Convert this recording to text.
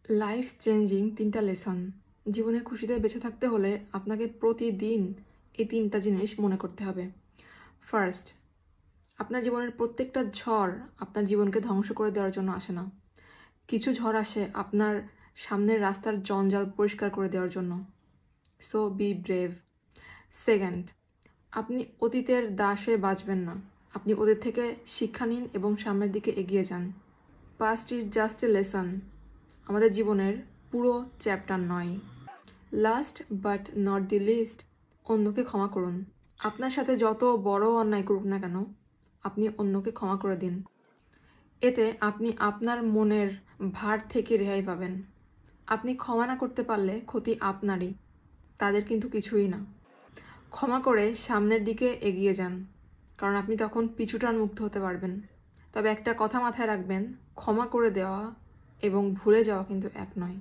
Life changing ৩টা lesson. জীবনে খুশিতে বেঁচে থাকতে হলে আপনাকে প্রতিদিন এই ৩টা জিনিস মনে করতে হবে। ফার্স্ট, আপনার জীবনের প্রত্যেকটা ঝড় আপনার জীবনকে ধ্বংস করে দেওয়ার জন্য আসে না। কিছু ঝড় আসে আপনার সামনের রাস্তার জঞ্জাল পরিষ্কার করে দেওয়ার জন্য। So B brave. সেকেন্ড, আপনি অতীতের দাস হয়ে বাঁচবেন না। আপনি অতীত থেকে শিক্ষা নিন এবং সামনের দিকে এগিয়ে যান। Past is just a lesson, আমাদের জীবনের পুরো চ্যাপ্টার নয়। Last but not the least, অন্যকে ক্ষমা করুন। আপনার সাথে যত বড় অন্যায় করুক না কেন, আপনি অন্যকে ক্ষমা করে দিন। এতে আপনি আপনার মনের ভার থেকে রেহাই পাবেন। আপনি ক্ষমা না করতে পারলে ক্ষতি আপনারই, তাদের কিন্তু কিছুই না। ক্ষমা করে সামনের দিকে এগিয়ে যান, কারণ আপনি তখন পিছুটান মুক্ত হতে পারবেন। তবে একটা কথা মাথায় রাখবেন, ক্ষমা করে দেওয়া এবং ভুলে যাওয়া কিন্তু এক নয়।